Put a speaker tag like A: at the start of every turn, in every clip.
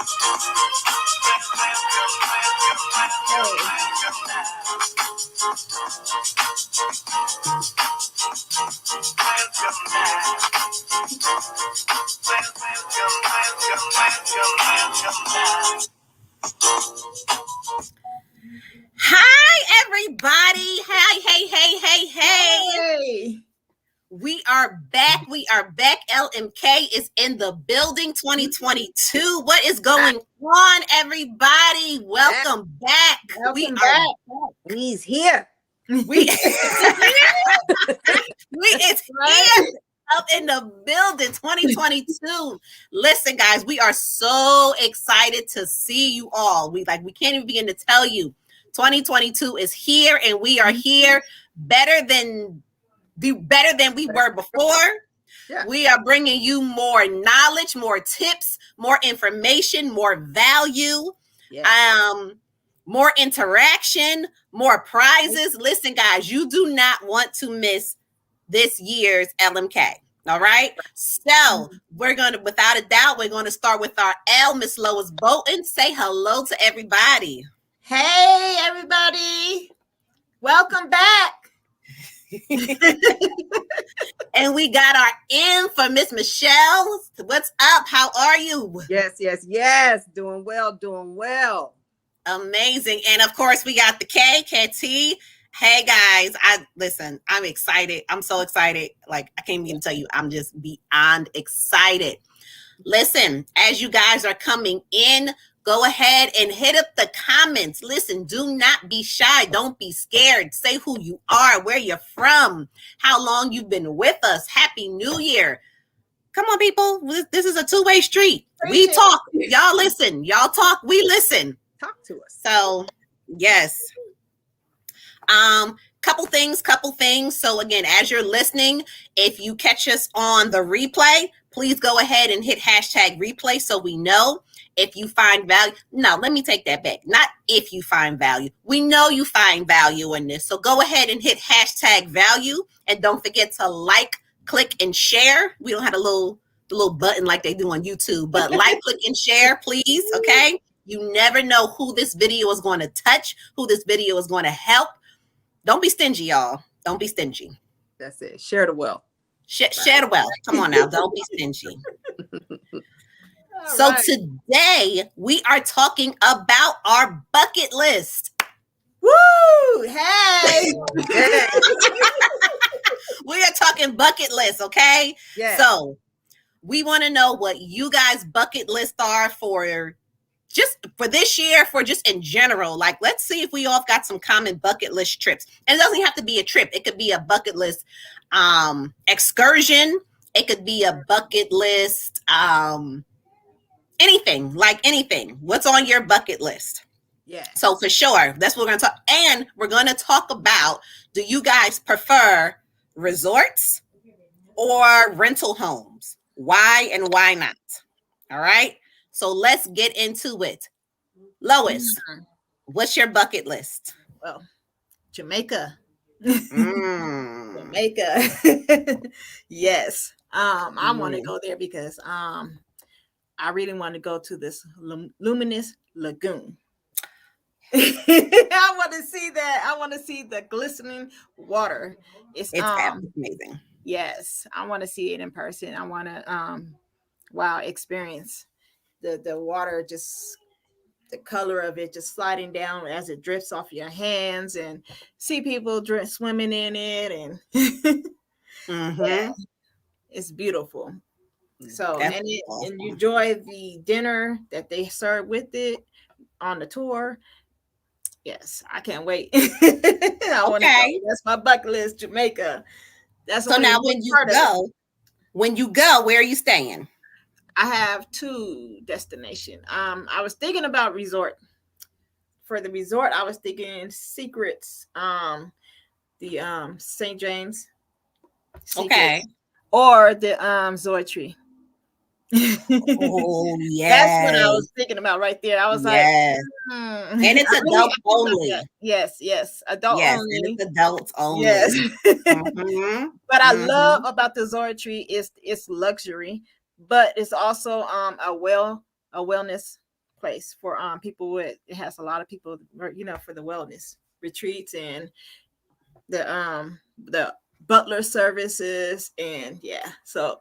A: Hi, everybody. Hey. We are back. L.M.K is in the building 2022. What is going on, everybody? Welcome back.
B: Welcome back.
C: He's here.
A: We it's here up in the building 2022. Listen, guys, we are so excited to see you all. We can't even begin to tell you. 2022 is here, and we are here better than we were before. Yeah. We are bringing you more knowledge, more tips, more information, more value, more interaction, more prizes. Listen, guys, you do not want to miss this year's L.M.K. All right. So we're going to, without a doubt, we're going to start with our L, Miss Lois Bolton. Say hello to everybody.
B: Hey, everybody. Welcome back.
A: And we got our M for Miss Michelle. What's up? How are you?
C: Yes. Doing well.
A: Amazing. And of course, we got the K, Katee. Hey guys, I'm excited. I'm so excited. I can't even tell you, I'm just beyond excited. Listen, as you guys are coming in, go ahead and hit up the comments. Listen, do not be shy. Don't be scared. Say who you are, where you're from, how long you've been with us. Happy New Year. Come on, people. This is a two-way street. We talk. Y'all listen. Y'all talk. We listen.
C: Talk to us.
A: So, yes. Couple things. So again, as you're listening, if you catch us on the replay, please go ahead and hit #replay so we know. If you find value, no, let me take that back. Not if you find value. We know you find value in this. So go ahead and hit #value. And don't forget to like, click, and share. We don't have the little button like they do on YouTube, but like, click, and share, please. Okay. You never know who this video is going to touch, who this video is going to help. Don't be stingy, y'all. Don't be stingy.
C: That's it. Share the wealth.
A: Share the wealth. Come on now. Don't be stingy. So today we are talking about our bucket list.
B: Woo! Hey!
A: We are talking bucket list, okay?
C: Yeah.
A: So we want to know what you guys' bucket lists are for this year, for just in general. Let's see if we all got some common bucket list trips. And it doesn't have to be a trip. It could be a bucket list excursion. It could be a bucket list anything. What's on your bucket list?
C: Yeah.
A: So for sure, that's what we're going to talk. And we're going to talk about, do you guys prefer resorts or rental homes? Why and why not? All right. So let's get into it. Lois, what's your bucket list?
B: Well, Jamaica.
A: Jamaica.
B: Yes. I want to go there because I really want to go to this luminous lagoon. I want to see that. I want to see the glistening water. It's
A: amazing.
B: Yes, I want to see it in person. I want to experience the water, just the color of it just sliding down as it drifts off your hands, and see people swimming in it, and yeah, it's beautiful. So and you enjoy the dinner that they serve with it on the tour. Yes, I can't wait. I want to go. That's my bucket list, Jamaica. That's
A: so now when you go, where are you staying?
B: I have two destinations. I was thinking about resort. For the resort, I was thinking Secrets, the St. James.
A: Secrets.
B: Or the Zoetry.
A: Oh yeah,
B: that's what I was thinking about right there. I was like,
A: and it's adult only.
B: Yes, adult only.
A: And it's adults only.
B: Yes, but I love about the Zoetry is it's luxury, but it's also a wellness place for people with, it has a lot of people, you know, for the wellness retreats and the butler services, and yeah, so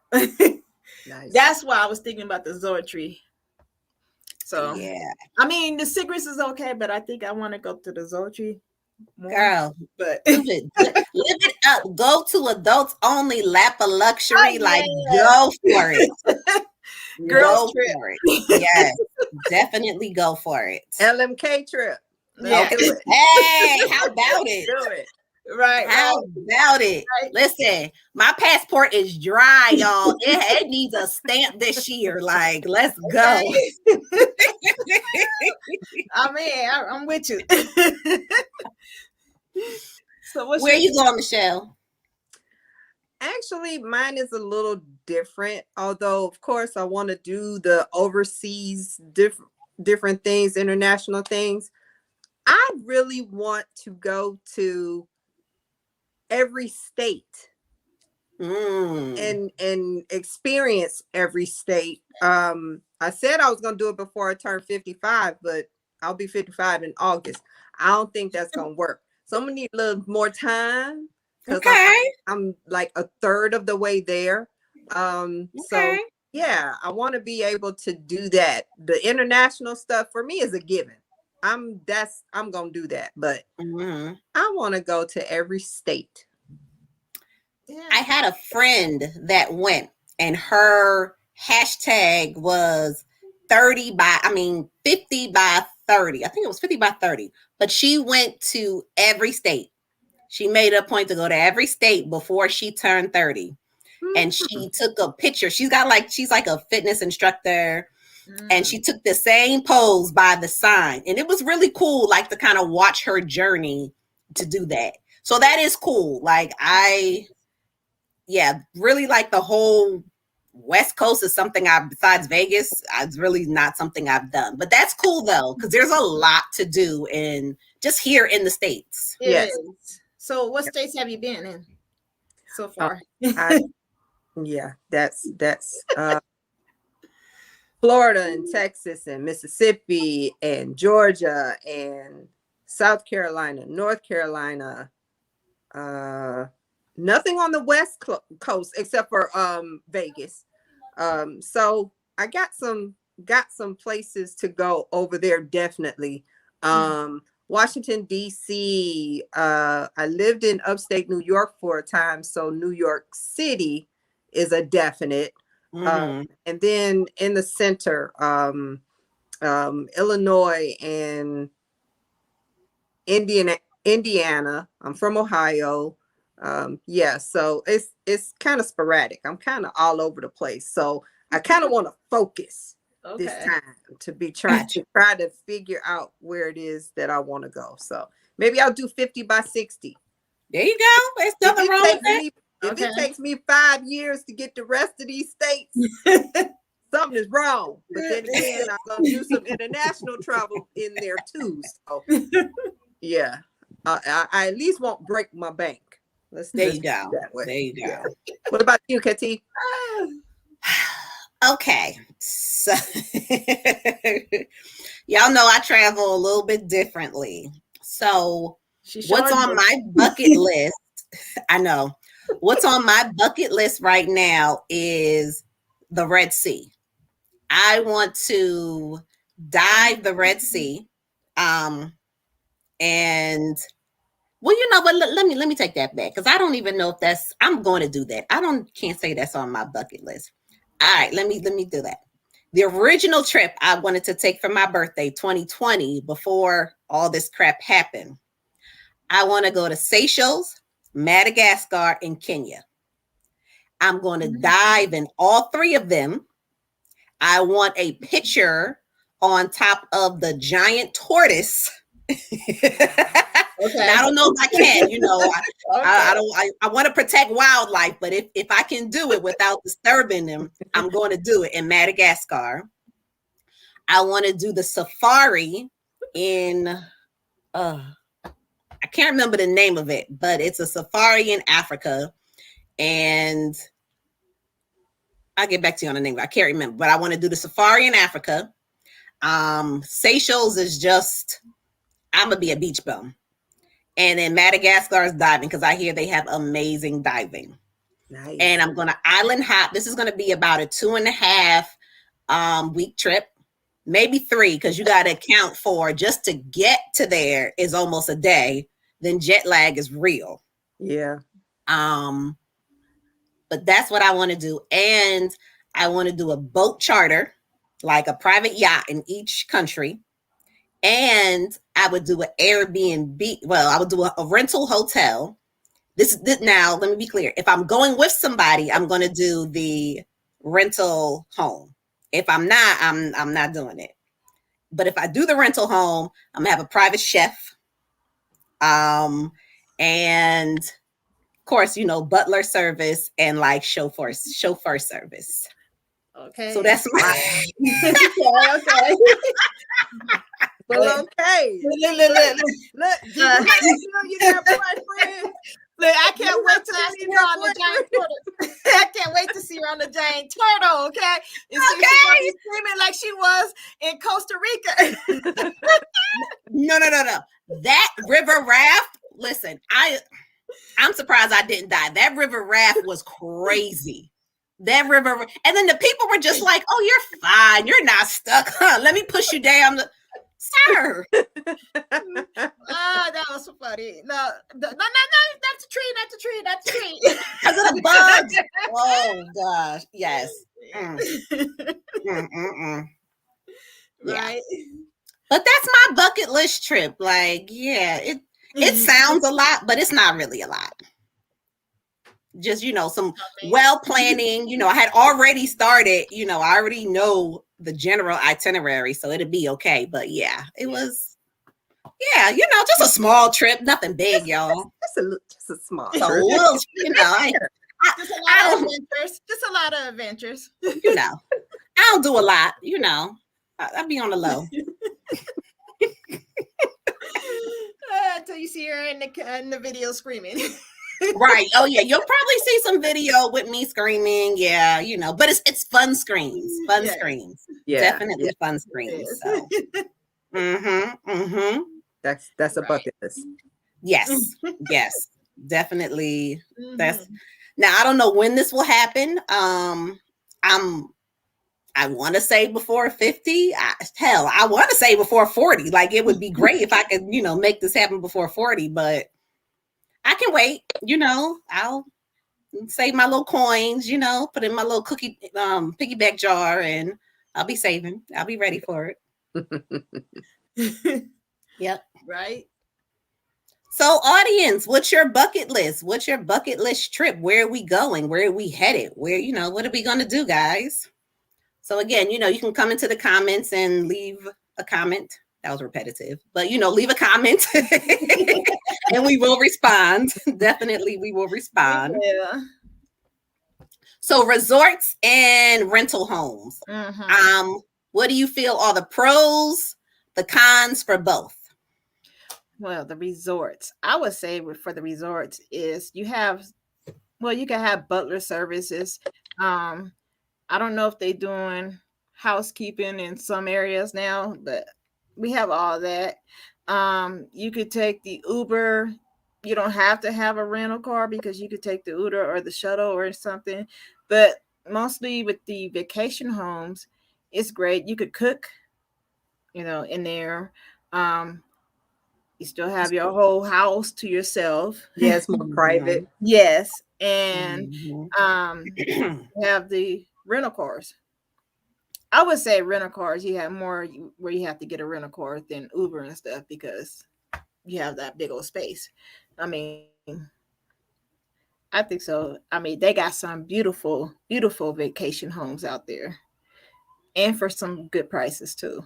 C: Nice.
B: that's why I was thinking about the Zoetry. So
A: Yeah,
B: I mean, the cigarettes is okay, but I think I want to go to the Zoetry more.
A: girl,
B: But
A: do it. Live it up. Go to adults only, lap of luxury.
B: Oh,
A: Like,
B: yeah.
A: go for it.
B: Girls
A: Go
B: trip.
A: for it. Yes, definitely go for it.
C: L.M.K trip.
B: Yeah.
C: Let's do it.
A: Hey, how about it?
C: Do it.
B: Right,
A: How about it?
B: Right.
A: Listen, my passport is dry, y'all. It needs a stamp this year. Like, let's go.
B: I mean, I'm with you. So what's
A: Where
B: your
A: you going, Michelle?
C: Actually, mine is a little different. Although, of course, I want to do the overseas different things, international things. I really want to go to every state
A: Mm.
C: and experience every state. I said I was going to do it before I turned 55, but I'll be 55 in August. I don't think that's going to work. So I'm going to need a little more time because
A: Okay.
C: I'm like a third of the way there. So
A: Okay.
C: yeah, I want to be able to do that. The international stuff for me is a given. I'm gonna do that, but
A: Mhm.
C: I want to go to every state.
B: Yeah.
A: I had a friend that went, and her hashtag was 50 by 30. I think it was 50 by 30. But she went to every state. She made a point to go to every state before she turned 30. And she took a picture. She's like a fitness instructor. And she took the same pose by the sign. And it was really cool, like to kind of watch her journey to do that. So that is cool. Like really like the whole West Coast is something besides Vegas, it's really not something I've done. But that's cool though, because there's a lot to do in just here in the States.
B: It
C: Yes.
B: is. So what states have you been in so far?
C: Yeah, that's Florida and Texas and Mississippi and Georgia and South Carolina, North Carolina. Nothing on the West Coast except for Vegas. So I got some places to go over there definitely. Washington D.C. I lived in upstate New York for a time, so New York City is a definite. And then in the center, Illinois and Indiana. I'm from Ohio. Yeah, so it's kind of sporadic. I'm kind of all over the place. So I kind of want to focus this time to try to figure out where it is that I want to go. So maybe I'll do 50 by 60.
A: There you go. There's nothing wrong with that.
C: If it takes me 5 years to get the rest of these states, something is wrong. But then again, I'm gonna do some international travel in there too. So yeah, I at least won't break my bank.
A: There you go.
C: That way.
A: There you go.
C: Yeah. What about you, Katee?
A: Okay, so y'all know I travel a little bit differently. So what's on my bucket list? I know. What's on my bucket list right now is the Red Sea. I want to dive the Red Sea. And well, you know, but let me take that back, because I don't even know if I'm going to do that. Can't say that's on my bucket list. All right, let me do that. The original trip I wanted to take for my birthday, 2020, before all this crap happened. I want to go to Seychelles, Madagascar, and Kenya. I'm going to dive in all three of them. I want a picture on top of the giant tortoise. Okay. I don't know if I can, you know, I want to protect wildlife, but if I can do it without disturbing them, I'm going to do it in Madagascar. I want to do the safari in, I can't remember the name of it, but it's a safari in Africa. And I'll get back to you on the name. I can't remember, but I want to do the safari in Africa. Seychelles is just, I'm gonna be a beach bum. And then Madagascar is diving because I hear they have amazing diving.
C: Nice.
A: And I'm gonna island hop. This is gonna be about a 2.5 week trip, maybe 3, because you gotta account for just to get to there is almost a day. Then jet lag is real.
C: Yeah.
A: But that's what I want to do. And I want to do a boat charter, like a private yacht in each country. And I would do an Airbnb. Well, I would do a rental hotel. This now, let me be clear. If I'm going with somebody, I'm going to do the rental home. If I'm not, I'm not doing it. But if I do the rental home, I'm gonna have a private chef. And of course, butler service and like chauffeur service.
B: Okay.
A: So that's my
B: okay.
C: Well, okay.
B: Look,
C: You got boyfriend.
B: Look, I can't wait till I see her on the giant turtle. I can't wait to see her on the giant turtle, okay? And see her screaming like she was in Costa Rica.
A: No. That river raft, listen, I'm surprised I didn't die. That river raft was crazy. That river, and then the people were just like, "Oh, you're fine. You're not stuck, huh? Let me push you down." Sir.
B: That was funny. No, not the tree.
A: Because of the bugs. Oh gosh, yes. Yeah.
B: Right.
A: But that's my bucket list trip. Like, yeah, it sounds a lot, but it's not really a lot. Just, some well planning. I had already started, I already know the general itinerary, so it'd be okay. But yeah, it was, just a small trip, nothing big, y'all.
C: Just a small trip.
A: Little,
B: just a lot of adventures. Just a lot of adventures.
A: I don't do a lot, I'll be on the low.
B: Until you see her in the video screaming.
A: Right. Oh yeah, you'll probably see some video with me screaming. Yeah, but it's fun screams. Screams. Yeah, definitely fun screams. So.
C: That's a bucket list.
A: Yes, definitely. That's now. I don't know when this will happen. I want to say before 50. I want to say before 40. Like, it would be great if I could, make this happen before 40. But I can wait. I'll save my little coins. Put in my little cookie piggyback jar, and I'll be saving. I'll be ready for it. Yep.
B: Right.
A: So, audience, what's your bucket list? What's your bucket list trip? Where are we going? Where are we headed? Where, what are we going to do, guys? So again, you can come into the comments and leave a comment. That was repetitive, but leave a comment and we will respond. Definitely, we will respond.
B: Yeah.
A: So resorts and rental homes. What do you feel are the pros, the cons for both?
B: Well, the resorts, I would say for the resorts is you can have butler services. I don't know if they're doing housekeeping in some areas now, but we have all that. You could take the Uber. You don't have to have a rental car because you could take the Uber or the shuttle or something. But mostly with the vacation homes, it's great. You could cook, in there. You still have your whole house to yourself.
C: Yeah, it's more private.
B: Yes. And you have the rental cars. I would say rental cars, you have more where you have to get a rental car than Uber and stuff because you have that big old space. I mean, I think so. I mean, they got some beautiful, beautiful vacation homes out there and for some good prices too.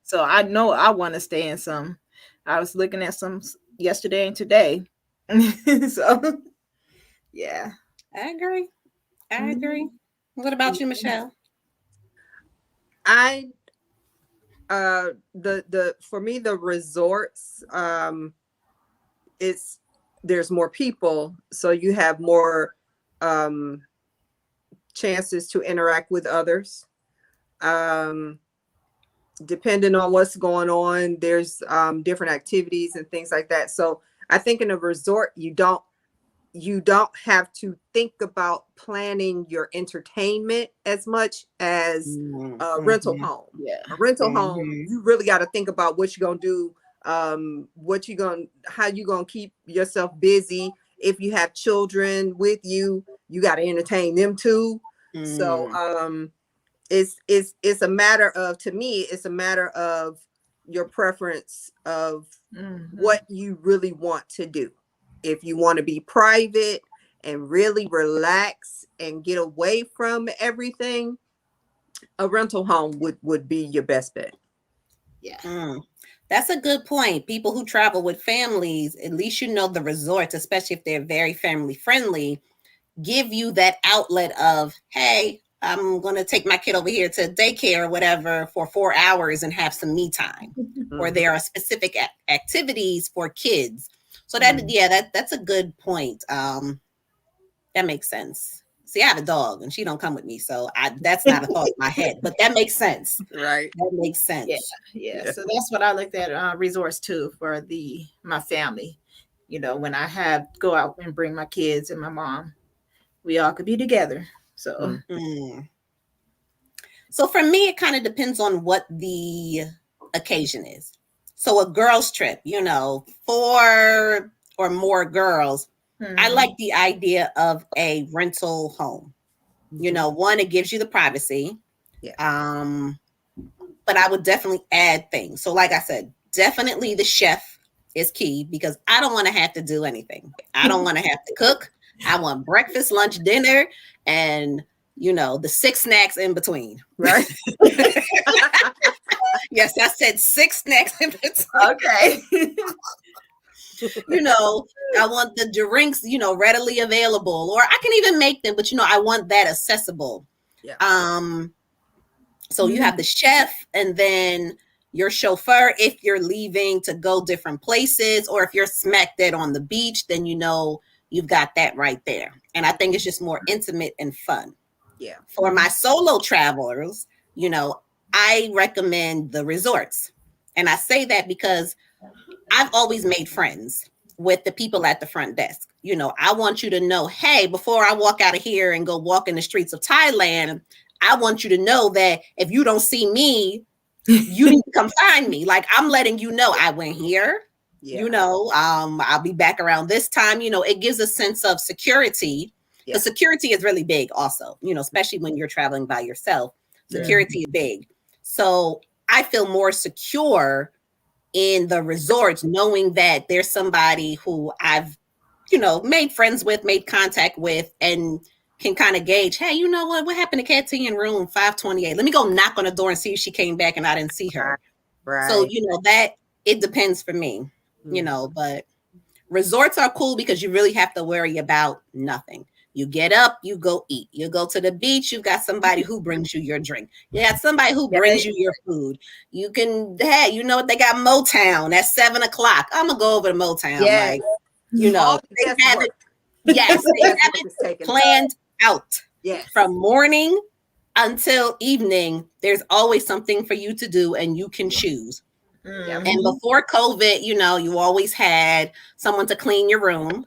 B: So I know I want to stay in some. I was looking at some yesterday and today. So, yeah.
A: I agree. What about you, Michelle?
C: For me, the resorts, there's more people, so you have more chances to interact with others. Um, depending on what's going on, there's different activities and things like that. So I think in a resort, you don't have to think about planning your entertainment as much as a rental home.
B: Yeah.
C: A rental home, you really got to think about what you're gonna do, how you gonna keep yourself busy. If you have children with you, you got to entertain them too. So it's a matter of, to me, it's a matter of your preference of what you really want to do. If you want to be private and really relax and get away from everything, a rental home would be your best bet.
B: Yeah.
A: That's a good point. People who travel with families, at least you know the resorts, especially if they're very family friendly, give you that outlet of, hey, I'm going to take my kid over here to daycare or whatever for 4 hours and have some me time. Or there are specific activities for kids. So that's a good point. That makes sense. See, I have a dog and she don't come with me, so that's not a thought in my head, but that makes sense.
C: Right.
A: That makes sense.
B: Yeah. So that's what I looked at resorts too for my family. You know, when I go out and bring my kids and my mom, we all could be together. So
A: So for me, it kind of depends on what the occasion is. So a girls' trip, 4 or more girls, I like the idea of a rental home. One, it gives you the privacy.
C: Yeah.
A: But I would definitely add things. So like I said, definitely the chef is key because I don't want to have to do anything. I don't want to have to cook. I want breakfast, lunch, dinner, and the 6 snacks in between.
C: Right.
A: Yes, I said 6 snacks in between.
B: Okay.
A: I want the drinks, readily available, or I can even make them, but I want that accessible.
C: Yeah.
A: So you have the chef and then your chauffeur if you're leaving to go different places, or if you're smack dead on the beach, then you've got that right there. And I think it's just more intimate and fun.
C: Yeah.
A: For my solo travelers, I recommend the resorts. And I say that because I've always made friends with the people at the front desk. I want you to know, hey, before I walk out of here and go walk in the streets of Thailand, I want you to know that if you don't see me, you need to come find me. Like, I'm letting you know I went here.
C: Yeah.
A: I'll be back around this time. It gives a sense of security.
C: Yeah.
A: The security is really big also, especially when you're traveling by yourself. Security is big. So I feel more secure in the resorts knowing that there's somebody who I've, made friends with, made contact with, and can kind of gauge, hey, you know what happened to Katee in room 528? Let me go knock on the door and see if she came back and I didn't see her.
C: Right.
A: So, that it depends for me, but resorts are cool because you really have to worry about nothing. You get up, you go eat. You go to the beach, you've got somebody who brings you your drink. You got somebody who brings you your food. You can, hey, they got Motown at 7 o'clock. I'm going to go over to Motown.
C: Yes.
A: They have it. Yes, they have it planned out.
C: Yes.
A: From morning until evening, there's always something for you to do and you can choose. And before COVID, you always had someone to clean your room.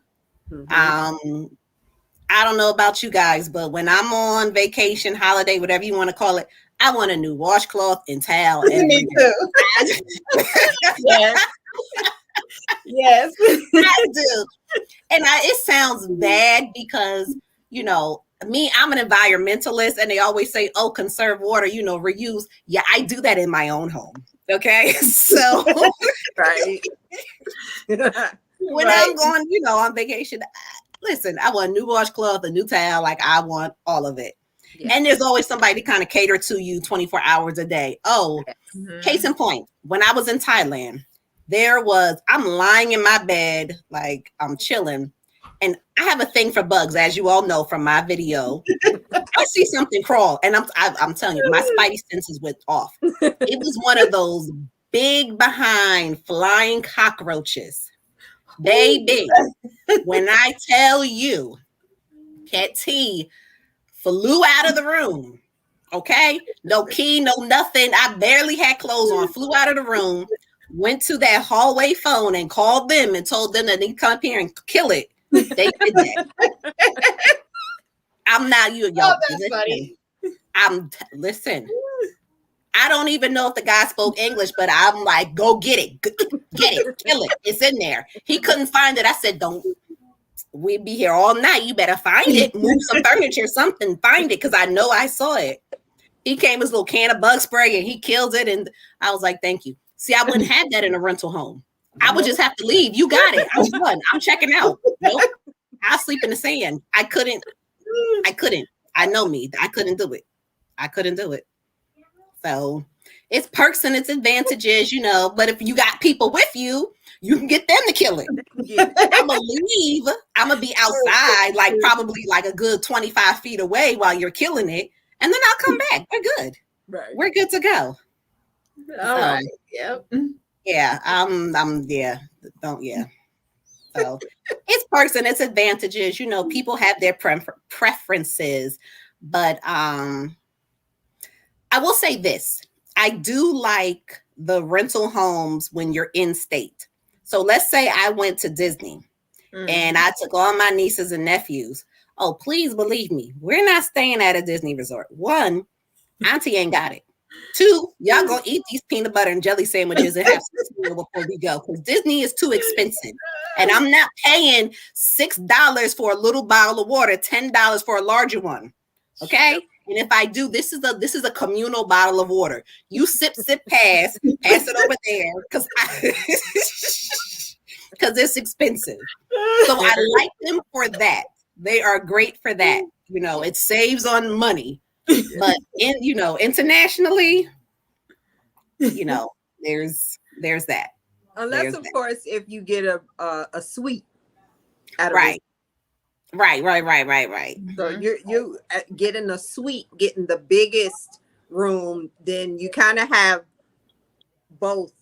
A: I don't know about you guys, but when I'm on vacation, holiday, whatever you want to call it, I want a new washcloth and towel.
B: Me too. Yes. Yes.
A: I do. And it sounds bad because, me, I'm an environmentalist and they always say, oh, conserve water, reuse. Yeah, I do that in my own home. Okay. So
C: right.
A: when I'm going, on vacation, listen, I want a new washcloth, a new towel. Like, I want all of it. Yeah. And there's always somebody to kind of cater to you 24 hours a day. Oh, case in point, when I was in Thailand, I'm lying in my bed, like I'm chilling. And I have a thing for bugs, as you all know from my video. I see something crawl, and I'm telling you, my spidey senses went off. It was one of those big behind flying cockroaches. Baby, when I tell you, Katee flew out of the room. Okay, no key, no nothing. I barely had clothes on. Flew out of the room, went to that hallway phone and called them and told them that they come up here and kill it. They did that. I'm not you, yo.
B: Oh, that's
A: Listen,
B: funny.
A: listen. I don't even know if the guy spoke English, but I'm like, go get it, kill it. It's in there. He couldn't find it. I said, don't. We'd be here all night. You better find it. Move some furniture, something. Find it, because I know I saw it. He came with his little can of bug spray and he killed it. And I was like, thank you. See, I wouldn't have that in a rental home. I would just have to leave. You got it. I'm done. I'm checking out. Nope. I'll sleep in the sand. I couldn't. I know me. I couldn't do it. So it's perks and it's advantages, but if you got people with you, you can get them to kill it. I'm going to leave. I'm going to be outside, like probably like a good 25 feet away while you're killing it. And then I'll come back. We're good.
B: Right.
A: We're good to go.
B: All right. Yep.
A: Yeah. Yeah. So it's perks and it's advantages. People have their preferences, but I will say this. I do like the rental homes when you're in state. So let's say I went to Disney and I took all my nieces and nephews. Oh, please believe me, we're not staying at a Disney resort. One, Auntie ain't got it. Two, y'all gonna eat these peanut butter and jelly sandwiches and have some before we go, because Disney is too expensive. And I'm not paying $6 for a little bottle of water, $10 for a larger one. Okay? And if I do, this is a communal bottle of water. You sip, pass it over there, because it's expensive. So I like them for that. They are great for that. It saves on money. But internationally, there's that.
C: Unless, of course, if you get a suite out of
A: right. Right.
C: So you getting a suite, getting the biggest room, then you kind of have both.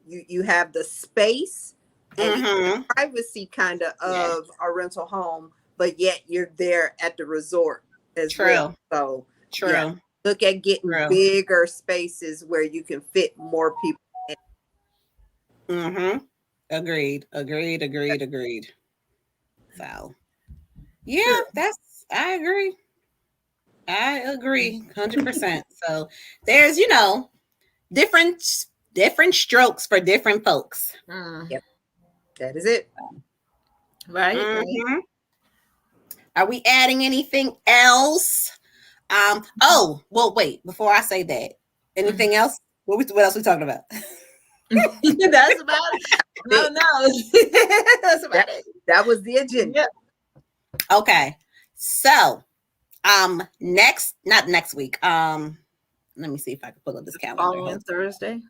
C: You have the space and the privacy kind of a rental home, but yet you're there at the resort as well. So look at getting bigger spaces where you can fit more people in.
A: Agreed. So yeah, I agree 100%. So there's different strokes for different folks.
C: Yep, that is it.
B: Right.
A: Are we adding anything else? Wait, before I say that, anything else? What else we talking about?
B: That's about it. No. That's about it.
C: That was the agenda.
B: Yep.
A: Okay. So, not next week. Let me see if I can pull up this calendar.
B: Following Thursday?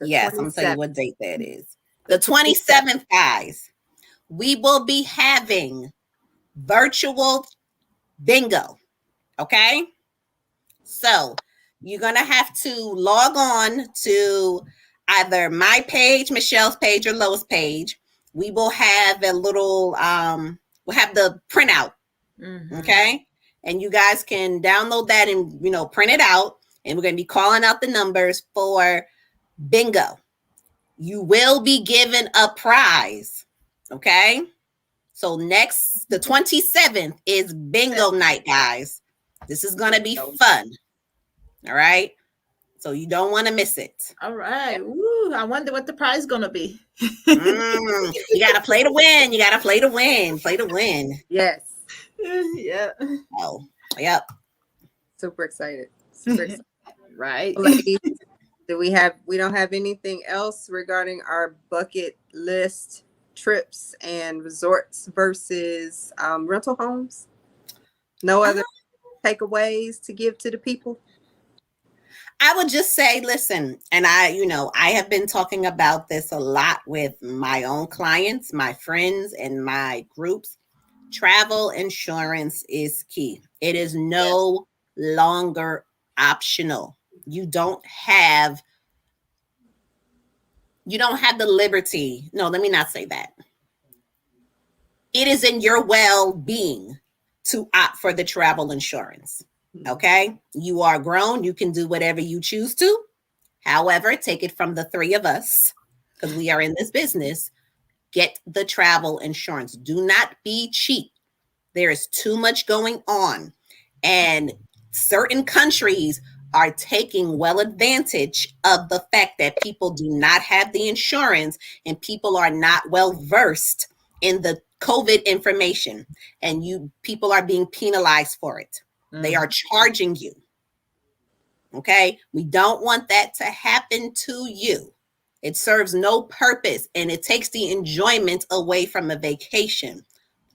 A: Yes, I'm going to tell you what date that is. The 27th, guys. We will be having virtual bingo. Okay? So, you're going to have to log on to either my page, Michelle's page, or Lois' page. We will have a little, we'll have the printout. Okay? And you guys can download that and, print it out. And we're going to be calling out the numbers for bingo. You will be given a prize. Okay? So the 27th is bingo night, guys. This is going to be fun. All right? So you don't want to miss it.
B: All right. Ooh, I wonder what the prize is going to be.
A: You got to play to win. Play to win.
C: Yes.
B: Yeah.
A: Oh, yep.
C: Super excited.
B: Right.
C: Ladies, we don't have anything else regarding our bucket list trips and resorts versus rental homes? No other takeaways to give to the people?
A: I would just say, listen, and I have been talking about this a lot with my own clients, my friends, and my groups. Travel insurance is key. It is no longer optional. You don't have the liberty. No, let me not say that. It is in your well-being to opt for the travel insurance. Okay. You are grown. You can do whatever you choose to. However, take it from the three of us because we are in this business. Get the travel insurance. Do not be cheap. There is too much going on. And certain countries are taking well advantage of the fact that people do not have the insurance and people are not well versed in the COVID information. And people are being penalized for it. They are charging you. Okay. We don't want that to happen to you. It serves no purpose and it takes the enjoyment away from a vacation.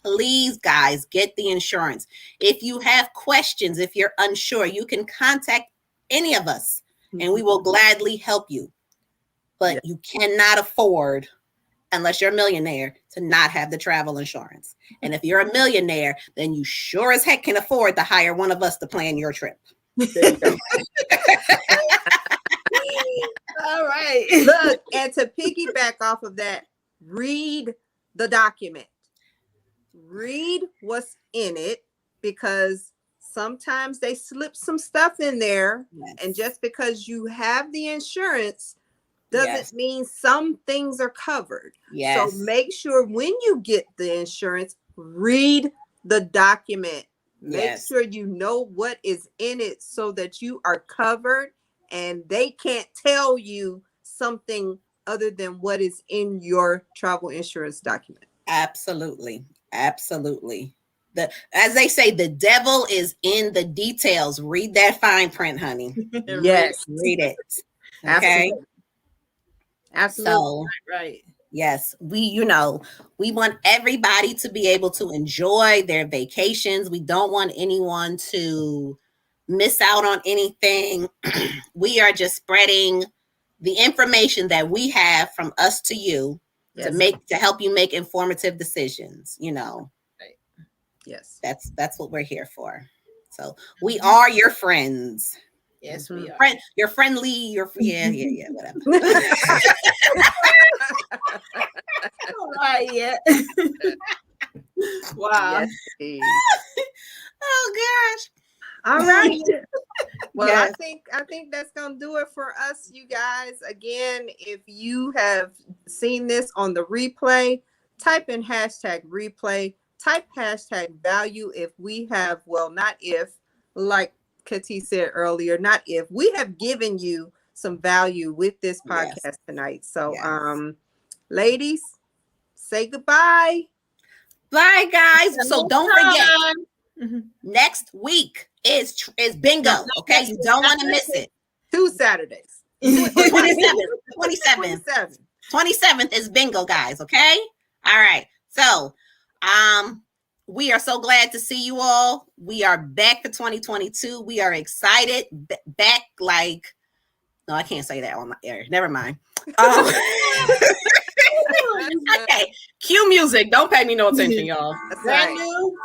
A: Please, guys, get the insurance. If you have questions, if you're unsure, you can contact any of us and we will gladly help you. But you cannot afford, unless you're a millionaire, to not have the travel insurance. And if you're a millionaire, then you sure as heck can afford to hire one of us to plan your trip.
C: There you go.
B: All right.
C: Look, and to piggyback off of that, read the document. Read what's in it because sometimes they slip some stuff in there. Yes. And just because you have the insurance doesn't mean some things are covered. Yes. So make sure when you get the insurance, read the document. Make sure you know what is in it so that you are covered and they can't tell you something other than what is in your travel insurance document.
A: Absolutely. Absolutely. As they say, the devil is in the details. Read that fine print, honey.
C: Yes.
A: Read it. Okay.
C: Absolutely.
A: So, right. Yes, we want everybody to be able to enjoy their vacations. We don't want anyone to miss out on anything. We are just spreading the information that we have from us to you to help you make informative decisions, Right.
C: Yes.
A: That's what we're here for. So we are your friends.
B: Yes, we are.
A: You're friendly. Whatever.
B: All right, yeah. Wow.
C: Yes.
A: Oh gosh.
C: All right. Well, I think that's gonna do it for us, you guys. Again, if you have seen this on the replay, type in #replay, type #value if we have, well, not if, like Katee said earlier, not if we have given you some value with this podcast tonight. So ladies, say goodbye.
A: Bye, guys. So don't forget, next week is bingo. Okay, you don't want to miss it.
C: 2 Saturdays.
A: 27th is bingo, guys. Okay. All right. So, we are so glad to see you all. We are back for 2022. We are excited. Back like, no, I can't say that on my air. Never mind. Okay, cue music. Don't pay me no attention, y'all.
B: Brand new,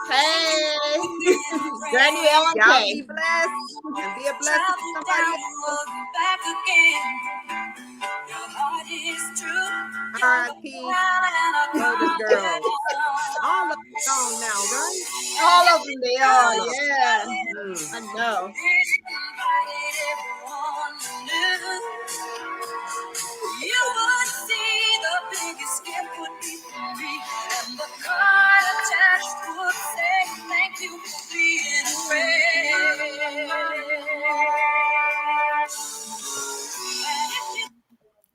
B: brand new L.M.K.
C: Y'all be blessed and be a blessing to somebody else.
D: Back again. Your heart is true.
C: R.I.P. Golden Girls. All of them gone now, right?
B: All of them, they are. Yeah. I know.
D: You would see the biggest gift would be for me, and the card attached would say thank you for being a friend.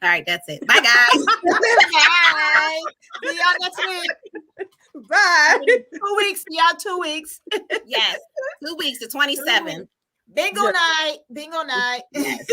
A: All right, that's it. Bye, guys.
B: Bye. See y'all next week.
C: Bye.
B: 2 weeks. See y'all 2 weeks.
A: Yes, 2 weeks to 27th.
B: Bingo night. Bingo night. Yes.